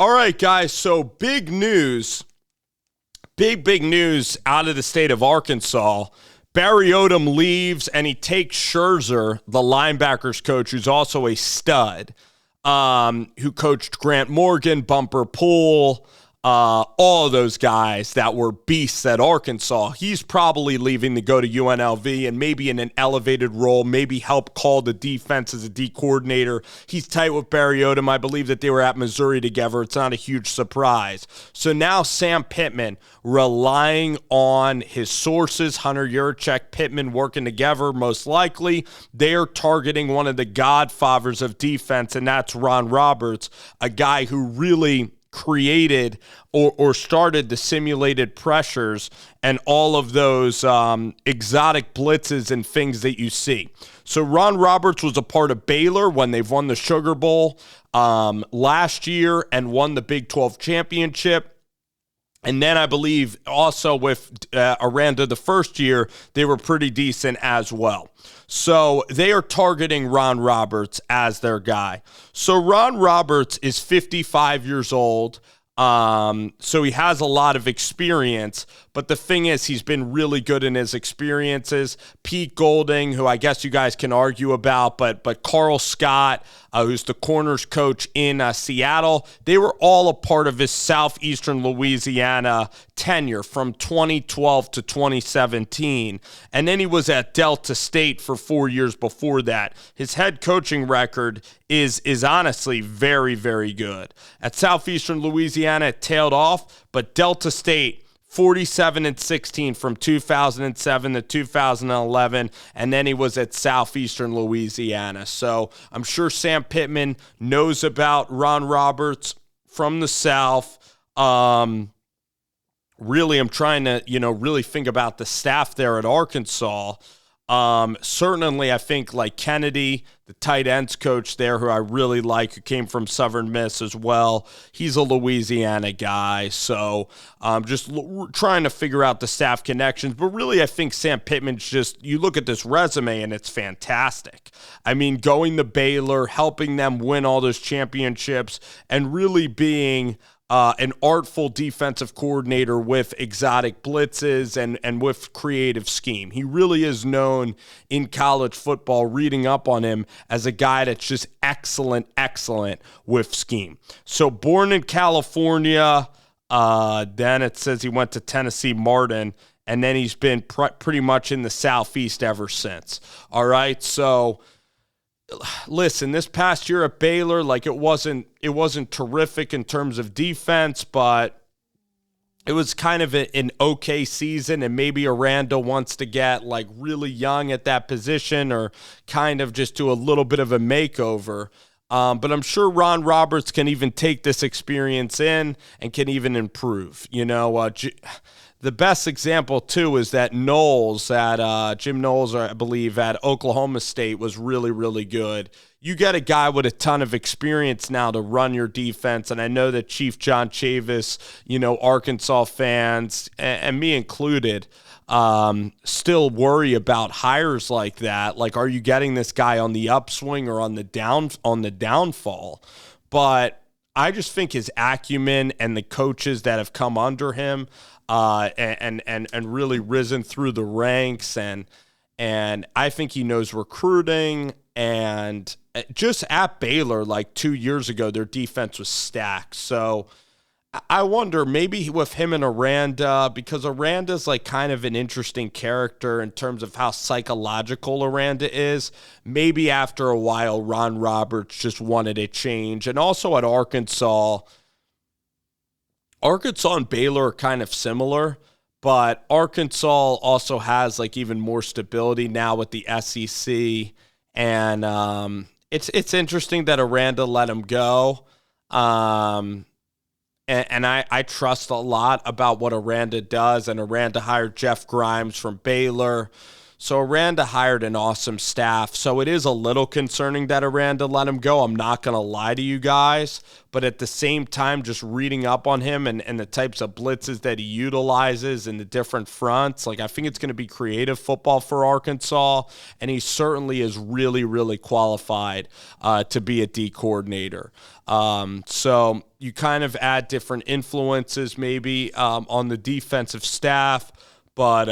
All right, guys. So big news. Big news out of the state of Arkansas. Barry Odom leaves, and he takes Scherzer, the linebackers coach, who's also a stud, who coached Grant Morgan, Bumper Poole, all of those guys that were beasts at Arkansas. He's probably leaving to go to UNLV and maybe in an elevated role, maybe help call the defense as a D coordinator. He's tight with Barry Odom. I believe that they were at Missouri together. It's not a huge surprise. So now Sam Pittman, relying on his sources, Hunter Yurachek, Pittman working together, most likely, they are targeting one of the godfathers of defense, and that's Ron Roberts, a guy who really created or started the simulated pressures and all of those exotic blitzes and things that you see. So Ron Roberts was a part of Baylor when they've won the Sugar Bowl last year and won the Big 12 championship. And then I believe also with Aranda the first year, they were pretty decent as well. So they are targeting Ron Roberts as their guy. So Ron Roberts is 55 years old. So he has a lot of experience, but the thing is, he's been really good in his experiences. Pete Golding, who I guess you guys can argue about, but Carl Scott, who's the corners coach in Seattle, they were all a part of his Southeastern Louisiana tenure from 2012 to 2017. And then he was at Delta State for 4 years before that. His head coaching record is honestly very, very good. At Southeastern Louisiana, it tailed off, but Delta State, 47-16 from 2007 to 2011, and then he was at Southeastern Louisiana. So I'm sure Sam Pittman knows about Ron Roberts from the South. Really, I'm trying to, really think about the staff there at Arkansas. Certainly, I think like Kennedy, the tight ends coach there, who I really like, who came from Southern Miss as well. He's a Louisiana guy. So just trying to figure out the staff connections. But really, I think Sam Pittman's just, you look at this resume and it's fantastic. I mean, going to Baylor, helping them win all those championships, and really being an artful defensive coordinator with exotic blitzes and with creative scheme. He really is known in college football, reading up on him, as a guy that's just excellent with scheme. So born in California, then it says he went to Tennessee Martin, and then he's been pretty much in the Southeast ever since. All right, so listen, this past year at Baylor, like it wasn't terrific in terms of defense, but it was kind of an okay season, and maybe Aranda wants to get like really young at that position or kind of just do a little bit of a makeover. But I'm sure Ron Roberts can even take this experience in and can even improve. The best example, too, is that Knowles Jim Knowles, I believe, at Oklahoma State was really, really good. You get a guy with a ton of experience now to run your defense, and I know that Chief John Chavis, Arkansas fans, and me included, still worry about hires like that. Like, are you getting this guy on the upswing or on the downfall? But I just think his acumen and the coaches that have come under him, and really risen through the ranks, and I think he knows recruiting. And just at Baylor, like 2 years ago, their defense was stacked. So I wonder, maybe with him and Aranda, because Aranda's like kind of an interesting character in terms of how psychological Aranda is. Maybe after a while, Ron Roberts just wanted a change. And also at Arkansas and Baylor are kind of similar, but Arkansas also has like even more stability now with the SEC, and it's interesting that Aranda let him go, and I trust a lot about what Aranda does, and Aranda hired Jeff Grimes from Baylor, So Aranda hired an awesome staff. So it is a little concerning that Aranda let him go. I'm not going to lie to you guys. But at the same time, just reading up on him and the types of blitzes that he utilizes and the different fronts, like I think it's going to be creative football for Arkansas. And he certainly is really, really qualified to be a D coordinator. So you kind of add different influences maybe on the defensive staff. But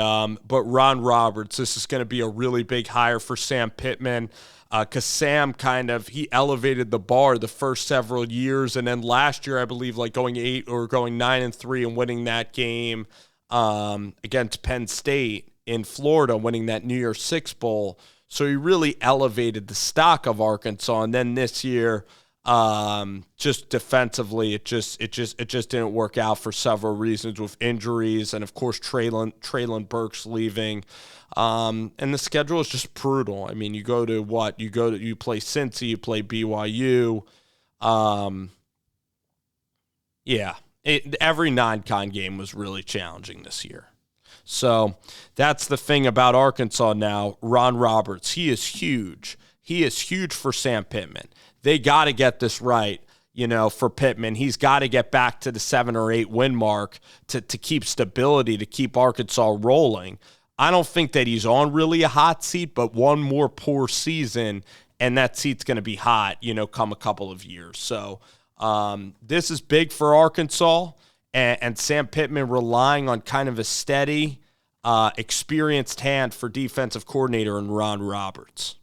Ron Roberts, this is going to be a really big hire for Sam Pittman because Sam he elevated the bar the first several years. And then last year, I believe, like going 9-3 and winning that game against Penn State in Florida, winning that New Year's Six Bowl. So he really elevated the stock of Arkansas. And then this year, just defensively, it just didn't work out for several reasons with injuries and of course Traylon Burks leaving. And the schedule is just brutal. I mean, you play Cincy, you play BYU. Every non-con game was really challenging this year. So that's the thing about Arkansas now. Ron Roberts, he is huge. He is huge for Sam Pittman. They got to get this right, for Pittman. He's got to get back to the 7 or 8 win mark to keep stability, to keep Arkansas rolling. I don't think that he's on really a hot seat, but one more poor season, and that seat's going to be hot, come a couple of years. So this is big for Arkansas, and Sam Pittman relying on kind of a steady, experienced hand for defensive coordinator in Ron Roberts.